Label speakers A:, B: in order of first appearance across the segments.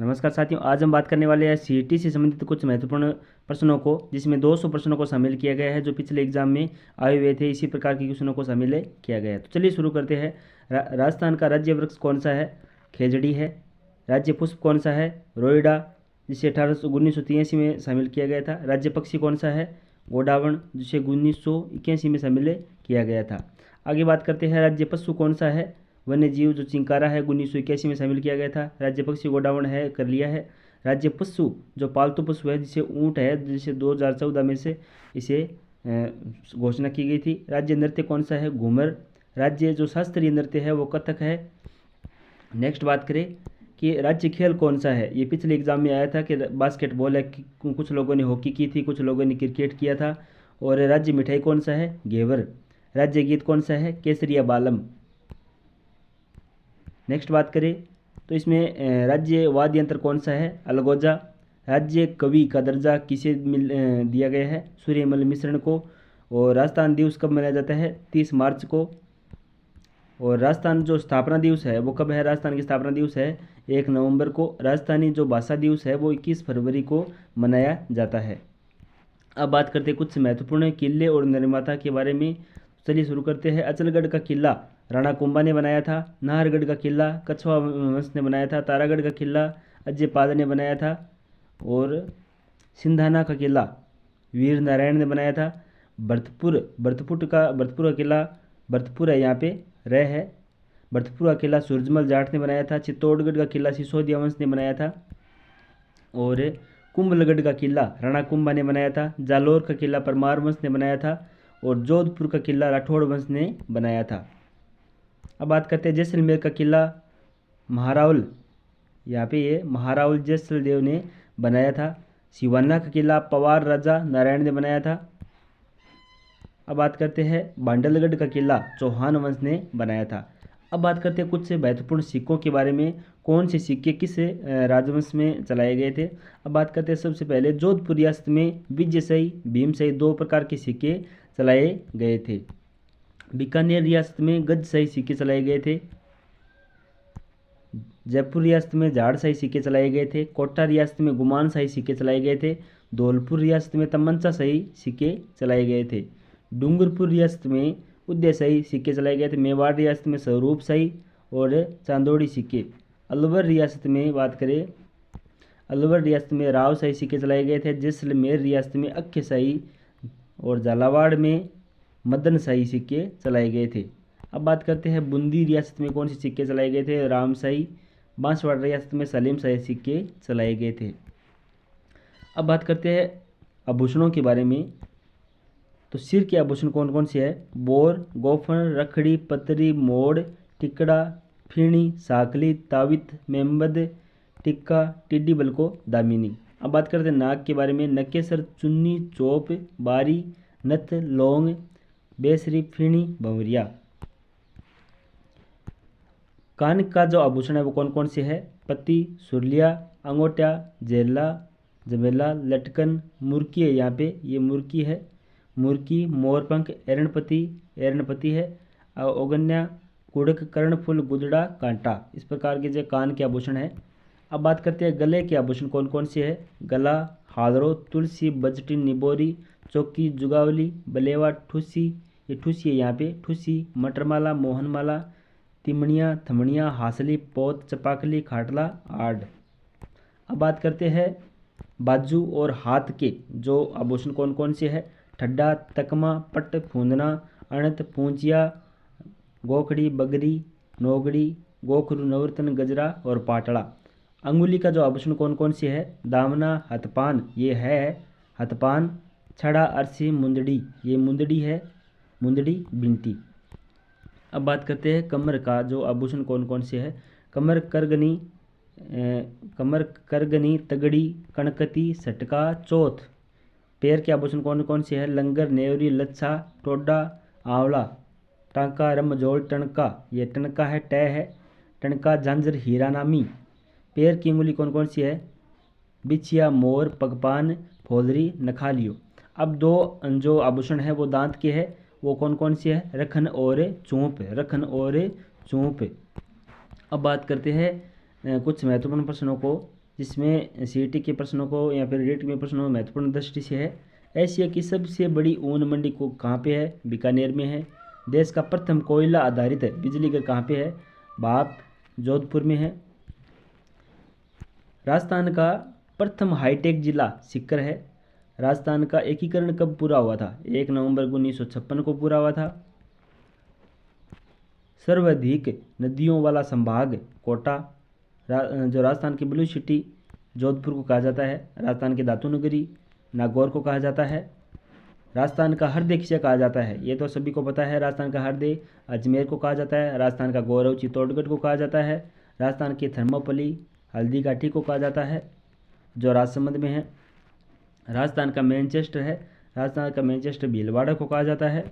A: नमस्कार साथियों, आज हम बात करने वाले हैं सीईटी से संबंधित कुछ महत्वपूर्ण प्रश्नों को, जिसमें 200 प्रश्नों को शामिल किया गया है जो पिछले एग्जाम में आए हुए थे। इसी प्रकार के क्वेश्चनों को शामिल किया गया है। तो चलिए शुरू करते हैं। राजस्थान का राज्य वृक्ष कौन सा है? खेजड़ी है। राज्य पुष्प कौन सा है? रोइडा, जिसे 1983 में शामिल किया गया था। राज्य पक्षी कौन सा है? गोडावण, जिसे 1981 में शामिल किया गया था। आगे बात करते हैं, राज्य पशु कौन सा है? वन्य जीव, जो चिंकारा है, 1981 में शामिल किया गया था। राज्य पक्षी गोडावण है, कर लिया है। राज्य पशु जो पालतू पशु है, जिसे ऊँट है, जिसे 2014 में से इसे घोषणा की गई थी। राज्य नृत्य कौन सा है? घूमर। राज्य जो शास्त्रीय नृत्य है वो कथक है। नेक्स्ट बात करें कि राज्य खेल कौन सा है? ये पिछले एग्जाम में आया था कि बास्केटबॉल है, कुछ लोगों ने हॉकी की थी, कुछ लोगों ने क्रिकेट किया था। और राज्य मिठाई कौन सा है? घेवर। राज्य गीत कौन सा है? केसरिया बालम। नेक्स्ट बात करें तो इसमें राज्य वाद्य यंत्र कौन सा है? अलगोजा। राज्य कवि का दर्जा किसे दिया गया है? सूर्यमल मिश्रण को। और राजस्थान दिवस कब मनाया जाता है? 30 मार्च को। और राजस्थान जो स्थापना दिवस है वो कब है? राजस्थान की स्थापना दिवस है 1 नवंबर को। राजस्थानी जो भाषा दिवस है वो 21 फरवरी को मनाया जाता है। अब बात करते हैं कुछ महत्वपूर्ण किले और निर्माता के बारे में। चलिए शुरू करते हैं। अचलगढ़ का किला राणा कुंभा ने बनाया था। नाहरगढ़ का किला कछवा वंश ने बनाया था। तारागढ़ का किला अजयपाद ने बनाया था। और सिंधाना का किला वीर नारायण ने बनाया था। भरतपुर का किला, भरतपुर है यहाँ पे रह है। भरतपुर का किला सूरजमल जाट ने बनाया था। चित्तौड़गढ़ का किला सिसोदिया वंश ने बनाया था। और कुंभलगढ़ का किला राणा कुंभा ने बनाया था। जालोर का किला परमार वंश ने बनाया था। और जोधपुर का किला राठौड़ वंश ने बनाया था। अब बात करते हैं जैसलमेर का किला महारावल, यहाँ पे ये महारावल जैसलदेव ने बनाया था। सिवाना का किला पवार राजा नारायण ने बनाया था। अब बात करते हैं बांडलगढ़ का किला चौहान वंश ने बनाया था। अब बात करते हैं कुछ से महत्वपूर्ण सिक्कों के बारे में। कौन से सिक्के किस राजवंश में चलाए गए थे? अब बात करते हैं सबसे पहले जोधपुर रियासत में विजयशाही भीमशाही 2 प्रकार के सिक्के चलाए गए थे। बीकानेर रियासत में गजशाही सिक्के चलाए गए थे। जयपुर रियासत में झाड़शाही सिक्के चलाए गए थे। कोटा रियासत में गुमानशाही सिक्के चलाए गए थे। धौलपुर रियासत में तमंचाशाही सिक्के चलाए गए थे। डूंगरपुर रियासत में उदयशाही सिक्के चलाए गए थे। मेवाड़ रियासत में स्वरूपशाही और चांदोड़ी सिक्के। अलवर रियासत में बात करें, अलवर रियासत में रावशाही सिक्के चलाए गए थे। जैसलमेर रियासत में अक्खशाही और झालावाड़ में मदनशाही सिक्के चलाए गए थे। अब बात करते हैं बूंदी रियासत में कौन से सिक्के चलाए गए थे? रामशाही। बांसवाड़ा रियासत में सलीमशाही सिक्के चलाए गए थे। अब बात करते हैं आभूषणों के बारे में। तो सिर के आभूषण कौन कौन से है? बोर, गोफन, रखड़ी, पतरी, मोड़, टिकड़ा, फीणी, साकली, तावित, मेमबद, टिक्का, टिड्डी बलको, दामिनी। अब बात करते हैं नाक के बारे में। नकेसर, चुन्नी, चोप, बारी, नथ, लौंग, बेसरी, फीणी, भंवरिया। कान का जो आभूषण है वो कौन कौन से है? पत्ती, सुरलिया, अंगोटिया, जेला, जमेला, लटकन, मुर्की है, यहाँ पे ये मुर्की है। मुर्की, मोरपंख, एरणपति है। ओगन्या, कुड़क, कर्णफुल, गुदड़ा, कांटा। इस प्रकार के जो कान के आभूषण है। अब बात करते हैं गले के आभूषण कौन कौन से है? गला, हादरो, तुलसी, बजटी, निबोरी, चौकी, जुगावली, बलेवा, ठुसी, ये ठुसी है यहाँ पे, ठुसी, मटरमाला, मोहनमाला, तिमणिया, थमणिया, हासली, पोत, चपाकली, खाटला, आड़। अब बात करते हैं बाजू और हाथ के जो आभूषण कौन कौन से है? ठड्डा, तकमा, पट, फूंदना, अणत, पूंचिया, गोखड़ी, बगरी, नोगड़ी, गोखरू, नवरत्न, गजरा और पाटड़ा। अंगुली का जो आभूषण कौन कौन से है? दामना, हथपान, ये है हथपान, छड़ा, अरसी, मुंदड़ी, ये मुंदड़ी है, मुंदड़ी, बिंटी। अब बात करते हैं कमर का जो आभूषण कौन कौन से है? कमर करगनी, तगड़ी, कणकती, सटका, चौथ। पैर के आभूषण कौन कौन से है? लंगर, नेवरी, लच्छा, टोडा, आंवला, टांका, रमजोल, टणका, ये टणका है, टै है, टणका, झांझर, हीरा नामी। पैर की उंगली कौन कौन सी है? बिछिया, मोर, पगपान, फोलरी, नखालियो। अब दो जो आभूषण है वो दांत के है, वो कौन कौन से है? रखन और चूंप, रखन और चूंप। अब बात करते हैं कुछ महत्वपूर्ण प्रश्नों को। जिसमें सीईटी के प्रश्नों को या फिर रीट में प्रश्नों में महत्वपूर्ण दृष्टि से है। एशिया की सबसे बड़ी ऊन मंडी को कहाँ पे है? बीकानेर में है। देश का प्रथम कोयला आधारित बिजली घर कहाँ पे है? भाप, जोधपुर में है। राजस्थान का प्रथम हाईटेक जिला सीकर है। राजस्थान का एकीकरण कब पूरा हुआ था? 1 नवंबर 1956 को पूरा हुआ था। सर्वाधिक नदियों वाला संभाग कोटा। जो राजस्थान की ब्लू सिटी जोधपुर को कहा जाता है। राजस्थान की धातु नगरी नागौर को कहा जाता है। राजस्थान का हृदय किसे कहा जाता है? ये तो सभी को पता है। राजस्थान का हृदय अजमेर को कहा जाता है। राजस्थान का गौरव चित्तौड़गढ़ को कहा जाता है। राजस्थान की थर्मोपली हल्दी घाटी को कहा जाता है जो राजसमंद में है। राजस्थान का मैनचेस्टर है। राजस्थान का मैनचेस्टर भीलवाड़ा को कहा जाता है।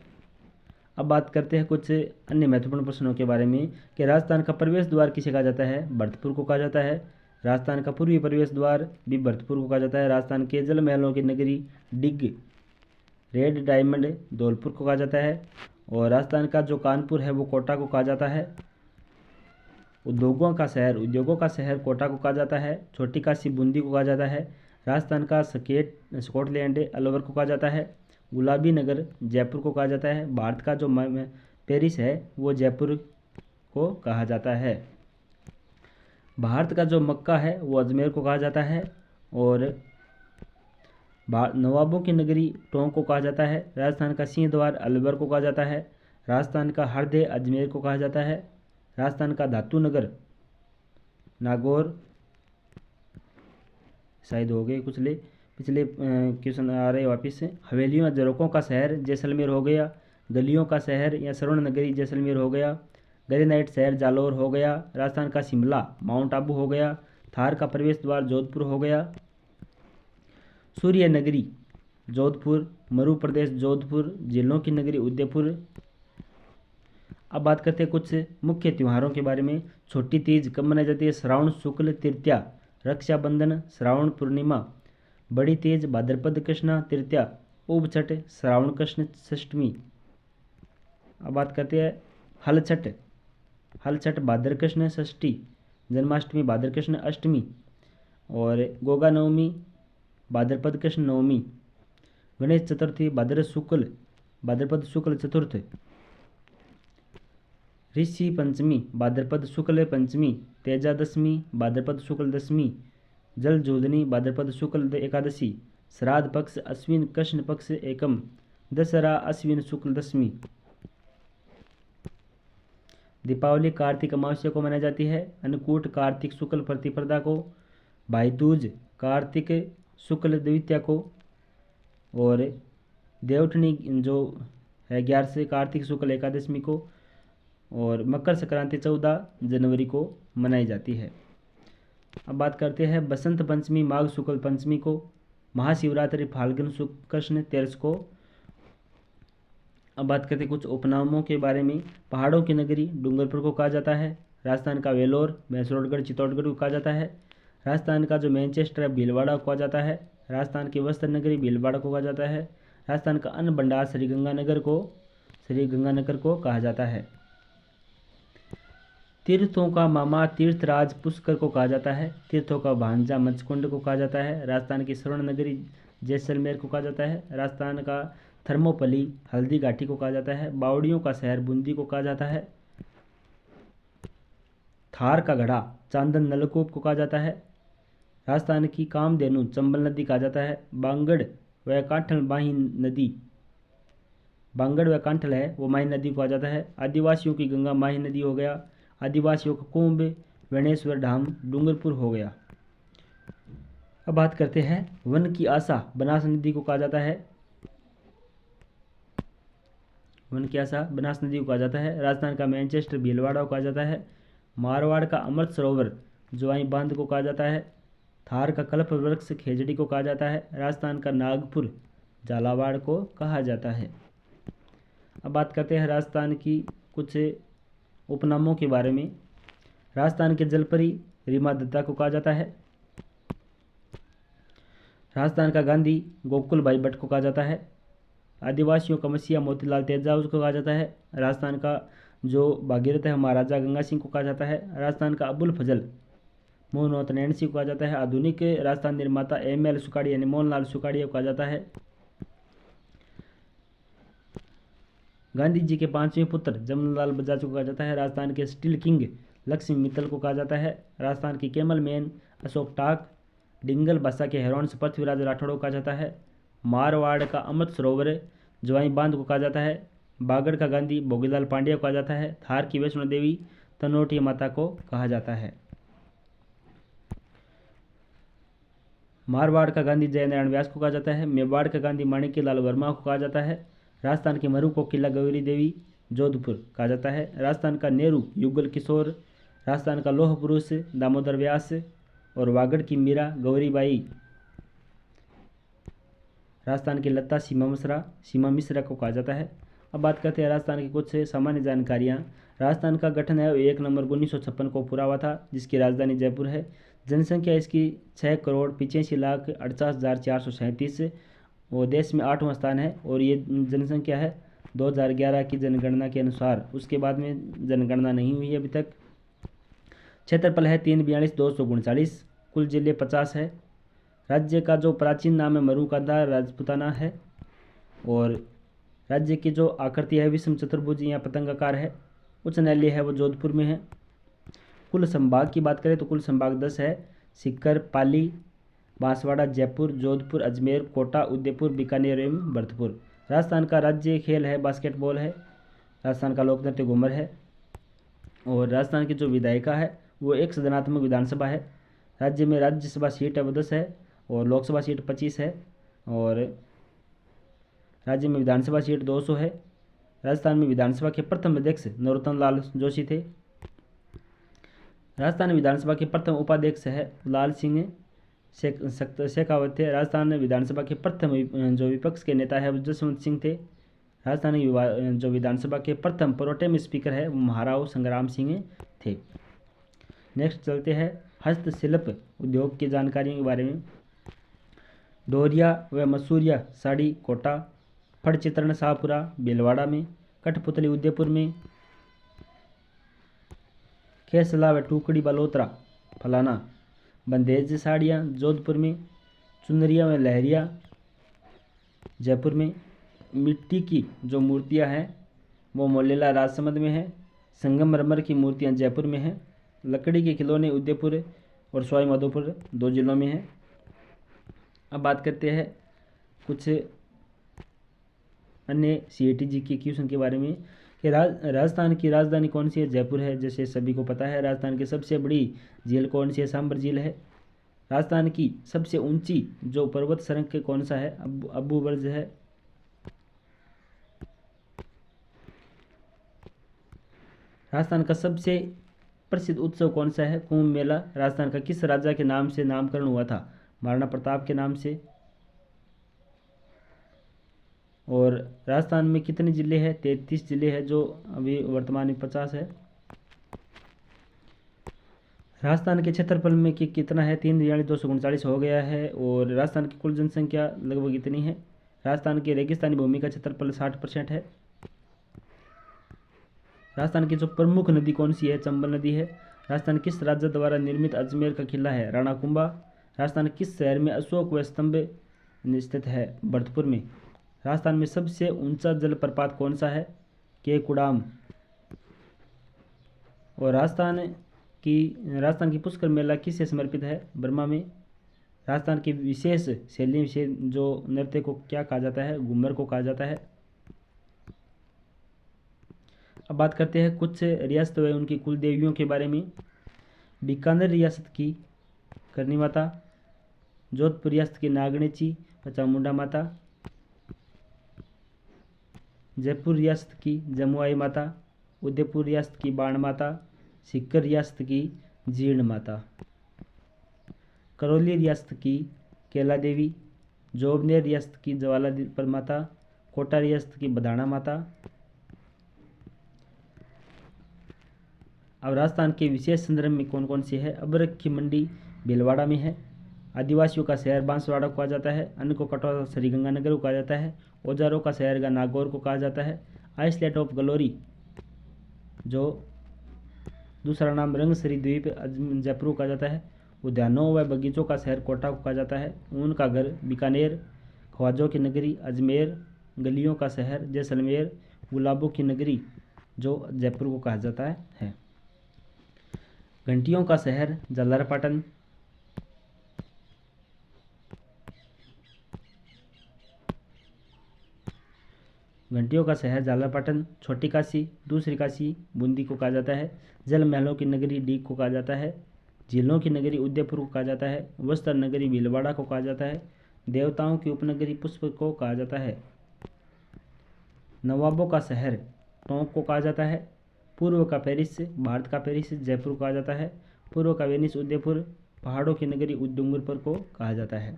A: अब बात करते हैं कुछ अन्य महत्वपूर्ण प्रश्नों के बारे में कि राजस्थान का प्रवेश द्वार किसे कहा जाता है? भरतपुर को कहा जाता है। राजस्थान का पूर्वी प्रवेश द्वार भी भरतपुर को कहा जाता है। राजस्थान के जल महलों की नगरी डिग रेड डायमंड धौलपुर को कहा जाता है। और राजस्थान का जो कानपुर है वो कोटा को कहा जाता है। उद्योगों का शहर कोटा को कहा जाता है। छोटी काशी बूंदी को कहा जाता है। राजस्थान का स्कॉटलैंड अलवर को कहा जाता है। गुलाबी नगर जयपुर को कहा जाता है। भारत का जो पेरिस है वो जयपुर को कहा जाता है। भारत का जो मक्का है वो अजमेर को कहा जाता है। और नवाबों की नगरी टोंक को कहा जाता है। राजस्थान का सिंह द्वार अलवर को कहा जाता है। राजस्थान का हृदय अजमेर को कहा जाता है। राजस्थान का धातु नगर नागौर शायद हो गए पिछले क्वेश्चन आ रहे वापिस से। हवेलियों जरोकों का शहर जैसलमेर हो गया। गलियों का शहर या स्वर्ण नगरी जैसलमेर हो गया। ग्रेनाइट शहर जालौर हो गया। राजस्थान का शिमला माउंट आबू हो गया। थार का प्रवेश द्वार जोधपुर हो गया। सूर्य नगरी जोधपुर। मरु प्रदेश जोधपुर। झीलों की नगरी उदयपुर। अब बात करते हैं कुछ मुख्य त्योहारों के बारे में। छोटी तीज कब मनाई जाती है? श्रावण शुक्ल तृतीया। रक्षाबंधन श्रावण पूर्णिमा। बड़ी तीज भाद्रपद कृष्ण तृतीया। उब छठ श्रावण कृष्ण षष्ठमी। अब बात करते हैं हल छठ भाद्र कृष्ण षष्ठी। जन्माष्टमी भाद्र कृष्ण अष्टमी। और गोगा नवमी भाद्रपद कृष्ण नवमी। गणेश चतुर्थी भाद्रपद शुक्ल चतुर्थ। ऋषि पंचमी भाद्रपद शुक्ल पंचमी। तेजा दशमी भाद्रपद शुक्ल दशमी। जल जोधनी भाद्रपद शुक्ल एकादशी। श्राद्ध पक्ष अश्विन कृष्ण पक्ष एकम। दशहरा अश्विन शुक्ल दशमी। दीपावली कार्तिक अमावस्या को मनाई जाती है। अन्नकूट कार्तिक शुक्ल प्रतिपदा को। भाई दूज कार्तिक शुक्ल द्वितीया को। और देवउठनी जो है 11 से कार्तिक शुक्ल एकादशमी को। और मकर संक्रांति 14 जनवरी को मनाई जाती है। अब बात करते हैं बसंत पंचमी माघ शुक्ल पंचमी को। महाशिवरात्रि फाल्गुन शुक्ल कृष्ण तेरस को। अब बात करते हैं कुछ उपनामों के बारे में। पहाड़ों की नगरी डूंगरपुर को कहा जाता है। राजस्थान का वेलोर मैसूरगढ़ चित्तौड़गढ़ को कहा जाता है। राजस्थान का जो मैनचेस्टर है भीलवाड़ा को कहा जाता है। राजस्थान की वस्त्र नगरी भीलवाड़ा को कहा जाता है। राजस्थान का अन्न भंडार श्रीगंगानगर को कहा जाता है। तीर्थों का मामा तीर्थराज पुष्कर को कहा जाता है। तीर्थों का भांजा मचकुंड को कहा जाता है। राजस्थान की स्वर्ण नगरी जैसलमेर को कहा जाता है। राजस्थान का थर्मोपली हल्दी घाटी को कहा जाता है। बावड़ियों का शहर बूंदी को कहा जाता है। थार का घड़ा चांदन नलकूप को कहा जाता है। राजस्थान की कामधेनु चंबल नदी कहा जाता है। बांगड़ व कांठल है वो माही नदी को कहा जाता है। आदिवासियों की गंगा माही नदी हो गया। आदिवासियों का कुंभ वेणेश्वर धाम डूंगरपुर हो गया। अब बात करते हैं वन की आशा बनास नदी को कहा जाता है। वन की आशा बनास नदी को कहा जाता है। राजस्थान का मैनचेस्टर भीलवाड़ा को कहा जाता है। मारवाड़ का अमृत सरोवर जोआई बांध को कहा जाता है। थार का कल्प वृक्ष खेजड़ी को कहा जाता है। राजस्थान का नागपुर झालावाड़ को कहा जाता है। अब बात करते हैं राजस्थान की कुछ उपनामों के बारे में। राजस्थान के जलपरी रीमा दत्ता को कहा जाता है। राजस्थान का गांधी गोकुल भाई भट्ट को कहा जाता है। आदिवासियों का मसीहा मोतीलाल तेजाब को कहा जाता है। राजस्थान का जो भागीरथ है महाराजा गंगा सिंह को कहा जाता है। राजस्थान का अबुल फजल मोहनोत्तन एनसी को कहा जाता है। आधुनिक राजस्थान निर्माता एमएल सुकाड़िया यानी मोहनलाल सुकाड़िया को कहा जाता है। गांधी जी के 5वें पुत्र जमनालाल बजाज को कहा जाता है। राजस्थान के स्टील किंग लक्ष्मी मित्तल को कहा जाता है। राजस्थान की कैमल मैन अशोक टाक। डिंगल भाषा के हेरोन्स पृथ्वीराज राठौड़ को कहा जाता है। मारवाड़ का अमृत सरोवर जवाई बांध को कहा जाता है। बागड़ का गांधी भोगीलाल पांड्या को कहा जाता है। थार की वैष्णो देवी तनोटी माता को कहा जाता है। मारवाड़ का गांधी जयनारायण व्यास को कहा जाता है। मेवाड़ का गांधी माणिक्यलाल वर्मा को कहा जाता है। राजस्थान के मरु को किला गौरी देवी जोधपुर कहा जाता है। राजस्थान का नेहरू युगल किशोर। राजस्थान का लौह पुरुष दामोदर व्यास। और वागड़ की मीरा गौरीबाई। राजस्थान की लता सीमा मिश्रा को कहा जाता है। अब बात करते हैं राजस्थान की कुछ सामान्य जानकारियाँ। राजस्थान का गठन है 1 नवंबर 1956 को पूरा हुआ था, जिसकी राजधानी जयपुर है। जनसंख्या इसकी 6,85,48,437 और देश में 8वां स्थान है। और ये जनसंख्या है 2011 की जनगणना के अनुसार। उसके बाद में जनगणना नहीं हुई है अभी तक। क्षेत्रफल है 342,239। कुल जिले 50 है। राज्य का जो प्राचीन नाम है मरुकादा राजपुताना है। और राज्य की जो आकृति है विषम चतुर्भुज या पतंगाकार है। उच्च न्यायालय है वो जोधपुर में है। कुल संभाग की बात करें तो कुल संभाग 10 है। सीकर, पाली, बांसवाड़ा, जयपुर, जोधपुर, अजमेर, कोटा, उदयपुर, बीकानेर एवं भरतपुर। राजस्थान का राज्य खेल है बास्केटबॉल है। राजस्थान का लोक नृत्य घूमर है। और राजस्थान की जो विधायिका है वो एक सदनात्मक विधानसभा है। राज्य में राज्यसभा सीट है वो 10 है और लोकसभा सीट 25 है। और राज्य में विधानसभा सीट 200 है। राजस्थान में विधानसभा के प्रथम अध्यक्ष नरोत्तम लाल जोशी थे। राजस्थान विधानसभा के प्रथम उपाध्यक्ष है लाल सिंह शेखावत थे। राजस्थान विधानसभा के प्रथम जो विपक्ष के नेता है वो जसवंत सिंह थे। राजस्थान जो विधानसभा के प्रथम प्रोटेम स्पीकर है वो महाराव संग्राम सिंह थे। नेक्स्ट चलते हैं हस्तशिल्प उद्योग की जानकारियों के बारे में। डोरिया व मसूरिया साड़ी कोटा। फड़ चित्रण शाहपुरा भीलवाड़ा में। कठपुतली उदयपुर में। खेसला व टुकड़ी बलोत्रा फलाना। बंदेज साड़ियाँ जोधपुर में। चुनरिया व लहरिया जयपुर में। मिट्टी की जो मूर्तियाँ हैं वो मोलेला राजसमंद में है। संगमरमर की मूर्तियाँ जयपुर में हैं। लकड़ी के खिलौने उदयपुर और सवाई माधोपुर 2 जिलों में हैं। अब बात करते हैं कुछ अन्य CAT के क्वेश्चन के बारे में कि राजस्थान की राजधानी कौन सी है? जयपुर है, जैसे सभी को पता है। राजस्थान की सबसे बड़ी झील कौन सी है? सांबर झील है। राजस्थान की सबसे ऊंची जो पर्वत श्रृंग कौन सा है? अब्बू बुर्ज है। राजस्थान का सबसे प्रसिद्ध उत्सव कौन सा है? कुंभ मेला। राजस्थान का किस राजा के नाम से नामकरण हुआ था? महाराणा प्रताप के नाम से। और राजस्थान में कितने जिले हैं? 33 जिले हैं, जो अभी वर्तमान में 50 है। राजस्थान के क्षेत्रफल में कितना है? 3,239 हो गया है। और राजस्थान की कुल जनसंख्या लगभग इतनी है। राजस्थान की रेगिस्तानी भूमि का क्षेत्रफल 60% है। राजस्थान की जो प्रमुख नदी कौन सी है? चंबल नदी है। राजस्थान किस राजा द्वारा निर्मित अजमेर का किला है? राणा कुंभा। राजस्थान किस शहर में अशोक व स्तंभ स्थित है? भरतपुर में। राजस्थान में सबसे ऊंचा जलप्रपात कौन सा है? केकुड़ाम। और राजस्थान की पुष्कर मेला किसे समर्पित है? बर्मा में। राजस्थान की विशेष शैली से जो नृत्य को क्या कहा जाता है? घूमर को कहा जाता है। अब बात करते हैं कुछ रियासत व उनकी कुल देवियों के बारे में। बीकानेर रियासत की करनी माता। जोधपुर रियासत की नागणेची व चामुंडा माता। जयपुर रियासत की जमुआई माता। उदयपुर रियासत की बाण माता। सीकर रियासत की जीर्ण माता। करौली रियासत की केला देवी। जोबनेर रियासत की ज्वाला माता। कोटा रियासत की बधाना माता। अब राजस्थान के विशेष संदर्भ में कौन कौन सी है? अबरख की मंडी भीलवाड़ा में है। आदिवासियों का शहर बांसवाड़ा को कहा जाता है। अन्न को कटौरा श्रीगंगानगर को कहा जाता है। औजारों का शहर का नागौर को कहा जाता है। आइसलैंड ऑफ ग्लोरी जो दूसरा नाम रंगसरी द्वीप जयपुर को कहा जाता है। उद्यानों व बगीचों का शहर कोटा को कहा जाता है। ऊन का घर बीकानेर, ख्वाजों की नगरी अजमेर, गलियों का शहर जैसलमेर, गुलाबों की नगरी जो जयपुर को कहा जाता है। घंटियों का शहर जलारपाटन, घंटियों का शहर झालरापाटन। छोटी काशी, दूसरी काशी बूंदी को कहा जाता है। जल महलों की नगरी डीग को कहा जाता है। झीलों की नगरी उदयपुर को कहा जाता है। वस्त्र नगरी भीलवाड़ा को कहा जाता है। देवताओं की उपनगरी पुष्प को कहा जाता है। नवाबों का शहर टोंक को कहा जाता है। पूर्व का पेरिस, भारत का पेरिस जयपुर को कहा जाता है। पूर्व का वेनिस उदयपुर, पहाड़ों की नगरी डूंगरपुर को कहा जाता है।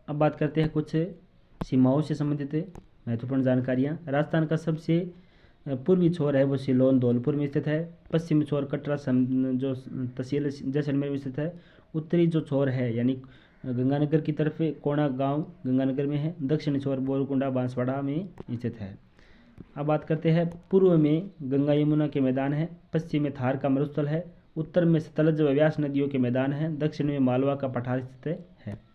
A: अब बात करते हैं कुछ सीमाओं से संबंधित महत्वपूर्ण जानकारियाँ। राजस्थान का सबसे पूर्वी छोर है वो सिलोन धौलपुर में स्थित है। पश्चिमी छोर कटरा जो तहसील जैसलमेर में स्थित है। उत्तरी जो छोर है यानी गंगानगर की तरफ कोणा गांव गंगानगर में है। दक्षिणी छोर बोरकुंडा बांसवाड़ा में स्थित है। अब बात करते हैं पूर्व में गंगा यमुना के मैदान है। पश्चिम में थार का मरुस्थल है। उत्तर में सतलज व व्यास नदियों के मैदान है। दक्षिण में मालवा का पठार स्थित है।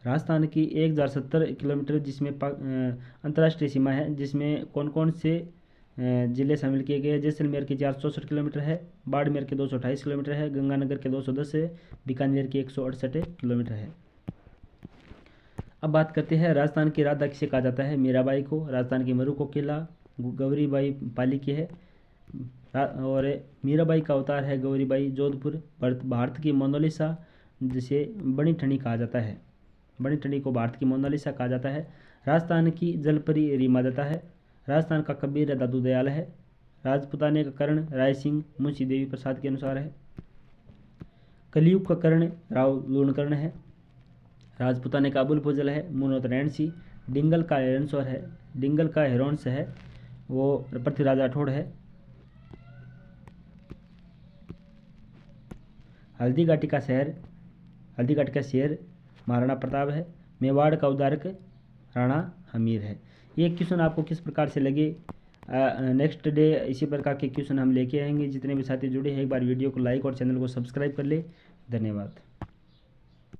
A: राजस्थान की 1070 किलोमीटर जिसमें अंतर्राष्ट्रीय सीमा है, जिसमें कौन कौन से जिले शामिल किए गए हैं। जैसलमेर की 464 किलोमीटर है। बाड़मेर के 228 किलोमीटर है। गंगानगर के 210 है। बीकानेर की 168 किलोमीटर है। अब बात करते हैं राजस्थान की राधा किसे कहा जाता है। मीराबाई को। राजस्थान की मरु को किला गौरीबाई पाली की है। और मीराबाई का अवतार है गौरीबाई। जोधपुर भारत की मोनालिसा जिसे बनी ठनी कहा जाता है। बनी ठनी को भारत की मोनालिसा कहा जाता है। राजस्थान की जलपरी रीमा दत्ता है। राजस्थान का कबीर दादू दयाल है। राजपुताने का कर्ण राय सिंह मुंशी देवी प्रसाद के अनुसार है। कलयुग का कर्ण राव लूणकर्ण है। राजपुताने का अबुल फजल है मुनोत रैण सिंह। डिंगल का हिरणस्वर है, डिंगल का हिरोंस है वो पृथ्वीराज राठौड़ है। हल्दी घाटी का शेर महाराणा प्रताप है। मेवाड़ का उद्धारक राणा हमीर है। ये क्वेश्चन आपको किस प्रकार से लगे, नेक्स्ट डे इसी प्रकार के क्वेश्चन हम लेके आएंगे। जितने भी साथी जुड़े हैं एक बार वीडियो को लाइक और चैनल को सब्सक्राइब कर ले। धन्यवाद।